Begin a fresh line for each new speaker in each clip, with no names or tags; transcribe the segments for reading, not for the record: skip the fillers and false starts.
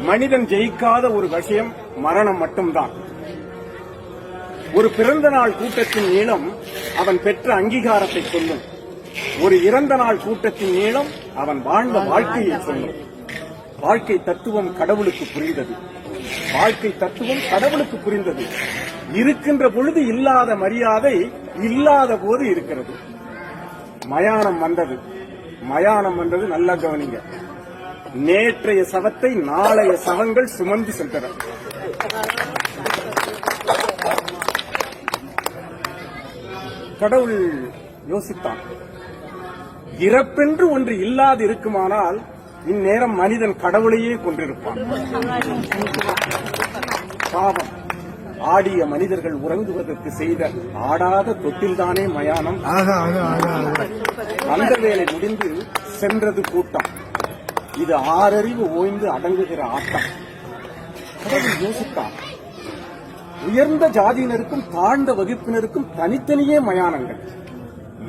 மனிதன் ஜெயிக்காத ஒரு விஷயம் மரணம் மட்டும்தான். ஒரு பிறந்த நாள் கூட்டத்தின் நீளம் அவன் பெற்ற அங்கீகாரத்தை சொல்லும். ஒரு இறந்த நாள் கூட்டத்தின் நீளம் அவன் வாழ்ந்த வாழ்க்கையை சொல்லும். வாழ்க்கை தத்துவம் கடவுளுக்கு புரிந்தது. வாழ்க்கை தத்துவம் கடவுளுக்கு புரிந்தது. இருக்கின்ற பொழுது இல்லாத மரியாதை இல்லாத போது இருக்கிறது. மயானம் வந்தது. மயானம் வந்தது, நல்லா கவனிங்க. நேற்றைய சவத்தை நாளைய சவங்கள் சுமந்து சென்றன. கடவுள் யோசித்தான், இறப்பென்று ஒன்று இல்லாது இருக்குமானால் இந்நேரம் மனிதன் கடவுளையே கொண்டிருப்பான். பாவம், ஆடிய மனிதர்கள் உறங்குவதற்கு செய்த ஆடாத தொட்டில்தானே மயானம். அந்த வேலை முடிந்து சென்றது கூட்டம். இது ஆறறிவு ஓய்ந்து அடங்குகிற ஆட்டம். கடவுள் யோசித்தான், உயர்ந்த ஜாதியினருக்கும் தாழ்ந்த வகுப்பினருக்கும் தனித்தனியே மயானங்கள்.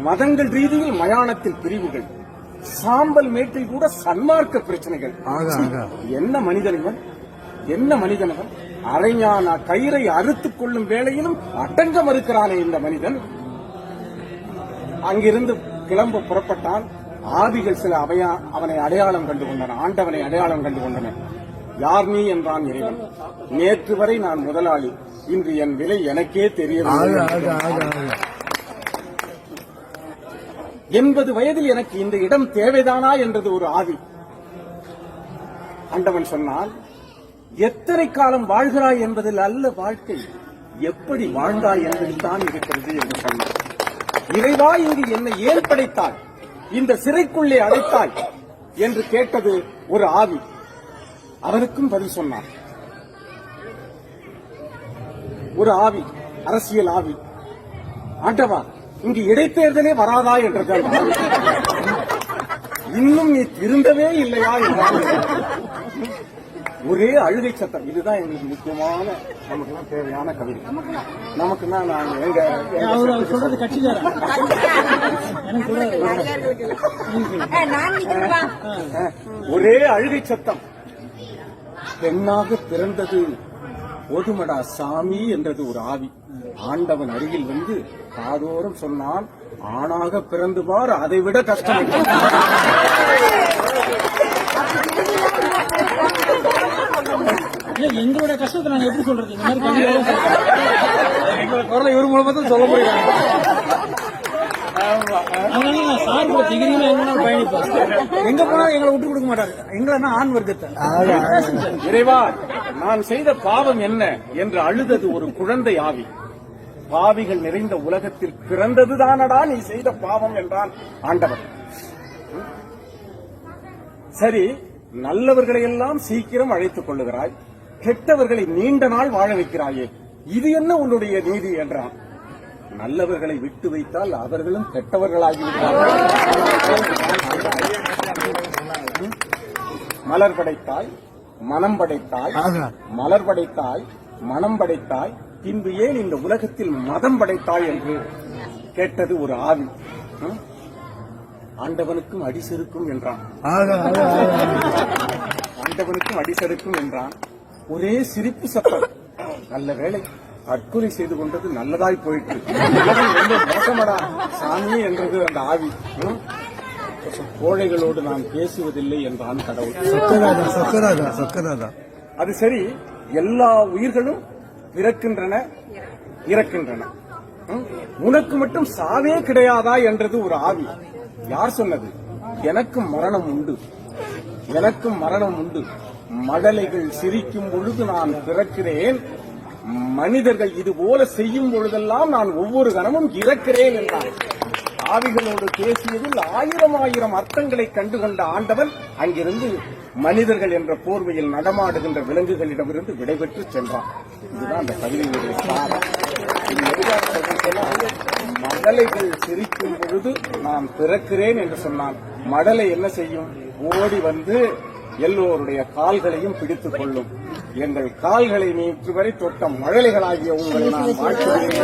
மதங்கள் ரீதியில் மயானத்தில் பிரிவுகள். சாம்பல் மேட்டில் கூட சன்மார்க்க பிரச்சனைகள். என்ன மனிதனவன், என்ன மனிதனவன்! அரைஞான கயிறை அறுத்துக் கொள்ளும் வேளையிலும் அடங்க மறுக்கிறானே இந்த மனிதன். அங்கிருந்து கிளம்ப புறப்பட்டான். ஆவிகள் சில அவனை அடையாளம் கண்டு கொண்டன. ஆண்டவனை அடையாளம் கண்டு கொண்டன. யார் நீ என்றான் இறைவன். நேற்று வரை நான் முதலாளி, இன்று என் விலை எனக்கே தெரியவில்லை. 80 வயதில் எனக்கு இந்த இடம் தேவைதானா என்றது ஒரு ஆவி. ஆண்டவன் சொன்னால், எத்தனை காலம் வாழ்கிறாய் என்பதில் அல்ல வாழ்க்கை, எப்படி வாழ்ந்தாய் என்பதில் தான் இருக்கிறது என்று சொன்னார். இறைவா, இங்கு என்னை ஏன் படைத்தாய், இந்த சிறைக்குள்ளே அடைத்தாய் என்று கேட்டது ஒரு ஆவி. அவனுக்கும் பதில் சொன்னார் ஒரு ஆவி, அரசியல் ஆவி. ஆண்டவா, இங்கு இடைத்தேர்தலே வராதா என்ற இன்னும் நீ திருந்தவே இல்லையா என்றால் ஒரே அழுகை சத்தம். இதுதான் எங்களுக்கு முக்கியமான, நமக்கு தேவையான கவிதை. நமக்குன்னா நாங்க சொல்றது கட்சிக்காரன் ஒரே அழுகை சத்தம். பெண்ணாக பிறந்தது போதுமடா சாமி என்றது ஒரு ஆவி. ஆண்டவன் அருகில் வந்து காதோறும் சொன்னான், ஆணாக பிறந்து பார், அதைவிட கஷ்டம்.
எங்களோட கஷ்டத்தை நாங்க எப்படி சொல்றது? இந்த மாதிரி எங்களோட குரலை இவர் மூலமா தான் சொல்ல முடியும். எங்க போனா எங்களை விட்டு கொடுக்க மாட்டாரு. எங்களை ஆண் வர்க்கத்தை.
இறைவா, நான் செய்த பாவம் என்ன என்று அழுதது ஒரு குழந்தை ஆவி. பாவிகள் நிறைந்த உலகத்தில் பிறந்ததுதானடா நீ செய்த பாவம் என்றான் ஆண்டவர். சரி, நல்லவர்களை எல்லாம் சீக்கிரம் அழைத்துக் கொள்ளுகிறாய், கெட்டவர்களை நீண்ட நாள் வாழ வைக்கிறாயே, இது என்ன உன்னுடைய நீதி என்றான். நல்லவர்களை விட்டு வைத்தால் அவர்களும் கெட்டவர்களாகிவிட்டார்கள். மலர் படைத்தாய், மனம் படைத்தாய், மலர் படைத்தாய், மனம் படைத்தாய், பின்பு ஏன் இந்த உலகத்தில் மதம் படைத்தாய் என்று கேட்டது ஒரு ஆவி. ஆண்டவனுக்கும் அடிசெருக்கும் என்றான். ஆண்டவனுக்கும் அடிசெருக்கும் என்றான். ஒரே சிரிப்பு சத்தம். நல்ல வேளை, தற்கொலை செய்து கொண்டது நல்லதாய் போயிட்டு. ரொம்ப மோசமடா சாமி என்றது அந்த ஆவி. கோழைகளோடு நான் பேசுவதில்லை என்றான் கடவுள். அது சரி, எல்லா உயிர்களும் பிறக்கின்றன, இறக்கின்றன. உனக்கு மட்டும் சாவே கிடையாதா என்றது ஒரு ஆவி. யார் சொன்னது? எனக்கும் மரணம் உண்டு, எனக்கும் மரணம் உண்டு. மடலைகள் சிரிக்கும் பொழுது நான் பிறக்கிறேன், மனிதர்கள் இதுபோல செய்யும் பொழுதெல்லாம் நான் ஒவ்வொரு கணமும் இறக்கிறேன் என்றான். ஆவிகளோடு பேசியதில் 1000 அர்த்தங்களை கண்டுகொண்ட ஆண்டவன் அங்கிருந்து மனிதர்கள் என்ற போர்வையில் நடமாடுகின்ற விலங்குகளிடமிருந்து விடைபெற்று சென்றான். இதுதான் அந்த கவிதையுடைய சாரம். மடலைகள் சிரிக்கும் பொழுது நான் பிறக்கிறேன் என்று சொன்னான். மடலை என்ன செய்யும்? ஓடி வந்து எல்லோருடைய கால்களையும் பிடித்துக் கொள்ளும். எங்கள் கால்களை நேற்று வரை தொட்ட மழலைகளாகிய உங்களை நான் வாழ்த்துகிறேன்.